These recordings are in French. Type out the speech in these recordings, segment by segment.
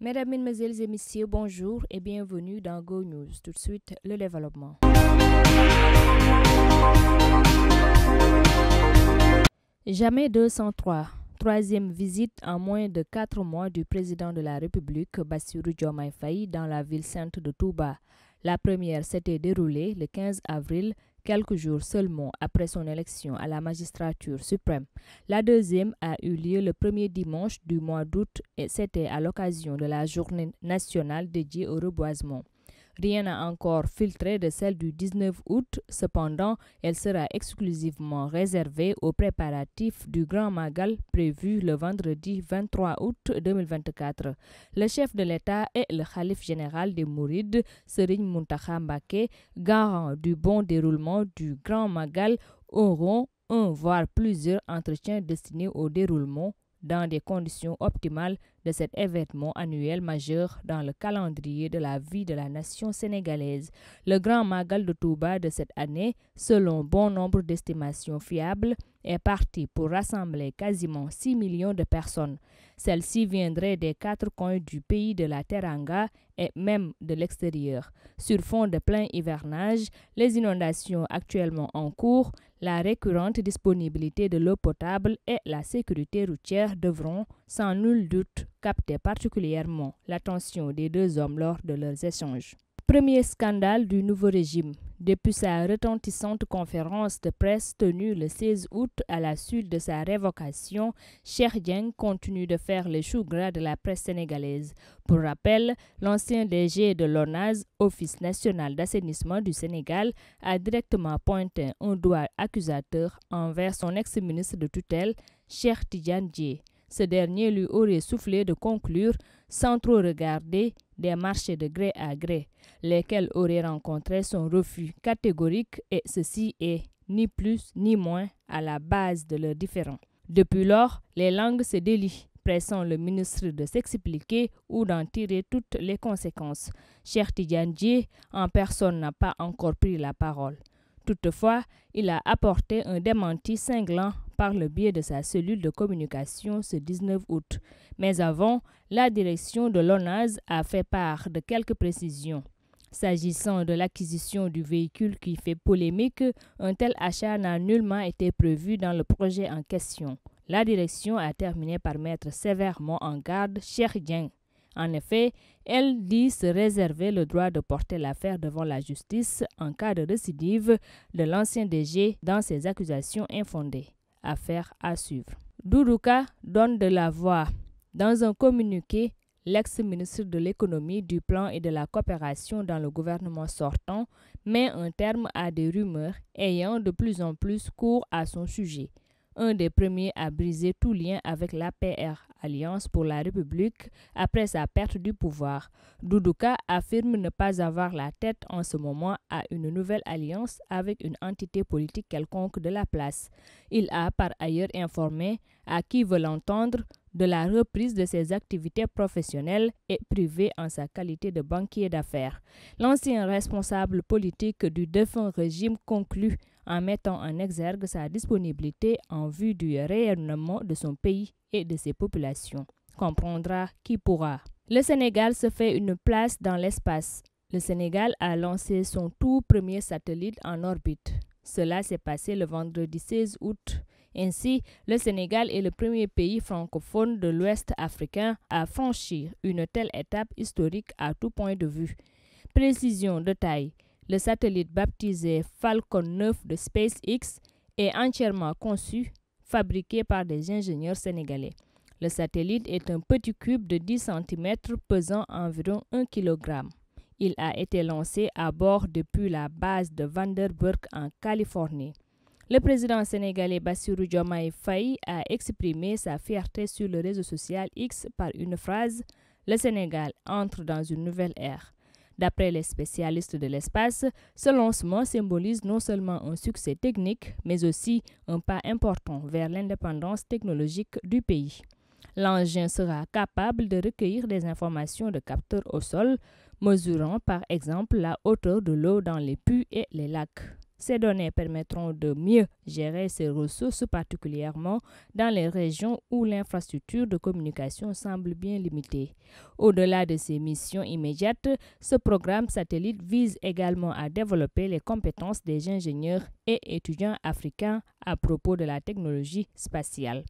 Mesdames, Mesdemoiselles et Messieurs, bonjour et bienvenue dans Go News. Tout de suite, le développement. Jamais 203. Troisième visite en moins de 4 mois du président de la République, Bassirou Diomaye Faye, dans la ville sainte de Touba. La première s'était déroulée le 15 avril, quelques jours seulement après son élection à la magistrature suprême. La deuxième a eu lieu le premier dimanche du mois d'août et c'était à l'occasion de la journée nationale dédiée au reboisement. Rien n'a encore filtré de celle du 19 août, cependant, elle sera exclusivement réservée aux préparatifs du Grand Magal prévu le vendredi 23 août 2024. Le chef de l'État et le Khalife général des Mourides, Serigne Mountakha Mbacké, garant du bon déroulement du Grand Magal, auront un voire plusieurs entretiens destinés au déroulement dans des conditions optimales de cet événement annuel majeur dans le calendrier de la vie de la nation sénégalaise. Le Grand Magal de Touba de cette année, selon bon nombre d'estimations fiables, est parti pour rassembler quasiment 6 millions de personnes. Celles-ci viendraient des 4 coins du pays de la Teranga et même de l'extérieur. Sur fond de plein hivernage, les inondations actuellement en cours, la récurrente disponibilité de l'eau potable et la sécurité routière devront, sans nul doute, capter particulièrement l'attention des deux hommes lors de leurs échanges. Premier scandale du nouveau régime. Depuis sa retentissante conférence de presse tenue le 16 août à la suite de sa révocation, Cheikh Dieng continue de faire les choux gras de la presse sénégalaise. Pour rappel, l'ancien DG de l'ONAS, Office national d'assainissement du Sénégal, a directement pointé un doigt accusateur envers son ex-ministre de tutelle, Cheikh Tidiane Dièye. Ce dernier lui aurait soufflé de conclure, sans trop regarder, des marchés de gré à gré, lesquels auraient rencontré son refus catégorique et ceci est ni plus ni moins à la base de leurs différends. Depuis lors, les langues se délient, pressant le ministre de s'expliquer ou d'en tirer toutes les conséquences. Cheikh Tidiane Dièye, en personne, n'a pas encore pris la parole. Toutefois, il a apporté un démenti cinglant par le biais de sa cellule de communication ce 19 août. Mais avant, la direction de l'ONAS a fait part de quelques précisions. S'agissant de l'acquisition du véhicule qui fait polémique, un tel achat n'a nullement été prévu dans le projet en question. La direction a terminé par mettre sévèrement en garde Cheikh Dieng. En effet, elle dit se réserver le droit de porter l'affaire devant la justice en cas de récidive de l'ancien DG dans ses accusations infondées. Affaire à suivre. Doudou Ka donne de la voix. Dans un communiqué, l'ex-ministre de l'économie, du plan et de la coopération dans le gouvernement sortant met un terme à des rumeurs ayant de plus en plus cours à son sujet. Un des premiers à briser tout lien avec l'APR, Alliance pour la République, après sa perte du pouvoir. Doudou Ka affirme ne pas avoir la tête en ce moment à une nouvelle alliance avec une entité politique quelconque de la place. Il a par ailleurs informé, à qui veut l'entendre, de la reprise de ses activités professionnelles et privées en sa qualité de banquier d'affaires. L'ancien responsable politique du défunt régime conclut en mettant en exergue sa disponibilité en vue du rayonnement de son pays et de ses populations. Comprendra qui pourra. Le Sénégal se fait une place dans l'espace. Le Sénégal a lancé son tout premier satellite en orbite. Cela s'est passé le vendredi 16 août. Ainsi, le Sénégal est le premier pays francophone de l'Ouest africain à franchir une telle étape historique à tout point de vue. Précision de taille. Le satellite baptisé Falcon 9 de SpaceX est entièrement conçu, fabriqué par des ingénieurs sénégalais. Le satellite est un petit cube de 10 cm pesant environ 1 kg. Il a été lancé à bord depuis la base de Vandenberg en Californie. Le président sénégalais Bassirou Diomaye Faye a exprimé sa fierté sur le réseau social X par une phrase « Le Sénégal entre dans une nouvelle ère ». D'après les spécialistes de l'espace, ce lancement symbolise non seulement un succès technique, mais aussi un pas important vers l'indépendance technologique du pays. L'engin sera capable de recueillir des informations de capteurs au sol, mesurant par exemple la hauteur de l'eau dans les puits et les lacs. Ces données permettront de mieux gérer ces ressources, particulièrement dans les régions où l'infrastructure de communication semble bien limitée. Au-delà de ces missions immédiates, ce programme satellite vise également à développer les compétences des ingénieurs et étudiants africains à propos de la technologie spatiale.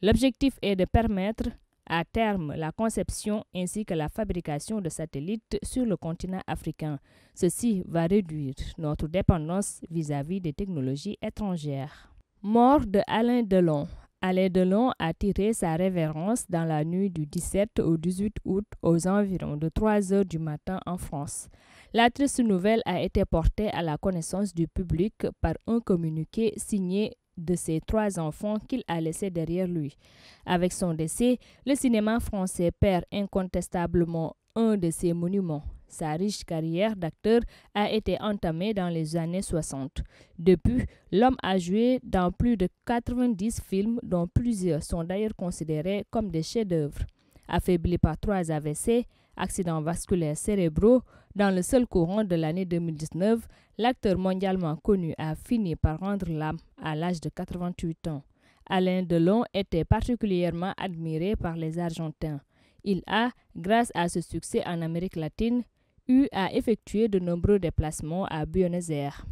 L'objectif est de permettre à terme la conception ainsi que la fabrication de satellites sur le continent africain. Ceci va réduire notre dépendance vis-à-vis des technologies étrangères. Mort de Alain Delon. Alain Delon a tiré sa révérence dans la nuit du 17 au 18 août aux environs de 3 heures du matin en France. La triste nouvelle a été portée à la connaissance du public par un communiqué signé de ses 3 enfants qu'il a laissés derrière lui. Avec son décès, le cinéma français perd incontestablement un de ses monuments. Sa riche carrière d'acteur a été entamée dans les années 60. Depuis, l'homme a joué dans plus de 90 films, dont plusieurs sont d'ailleurs considérés comme des chefs-d'œuvre. Affaibli par 3 AVC, accidents vasculaires cérébraux, dans le seul courant de l'année 2019, l'acteur mondialement connu a fini par rendre l'âme à l'âge de 88 ans. Alain Delon était particulièrement admiré par les Argentins. Il a, grâce à ce succès en Amérique latine, eu à effectuer de nombreux déplacements à Buenos Aires,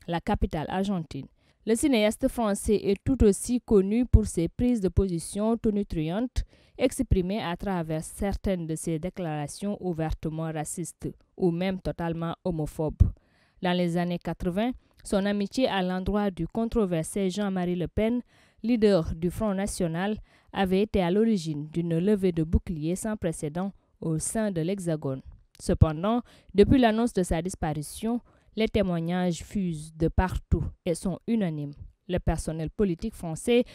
la capitale argentine. Le cinéaste français est tout aussi connu pour ses prises de position tonitruantes exprimées à travers certaines de ses déclarations ouvertement racistes ou même totalement homophobes. Dans les années 80, son amitié à l'endroit du controversé Jean-Marie Le Pen, leader du Front National, avait été à l'origine d'une levée de boucliers sans précédent au sein de l'Hexagone. Cependant, depuis l'annonce de sa disparition, les témoignages fusent de partout et sont unanimes. Le personnel politique français,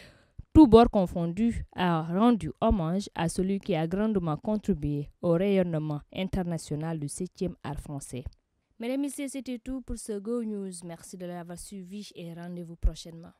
tous bords confondus, a rendu hommage à celui qui a grandement contribué au rayonnement international du 7e art français. Mesdames et messieurs, c'était tout pour ce Go News. Merci de l'avoir suivi et rendez-vous prochainement.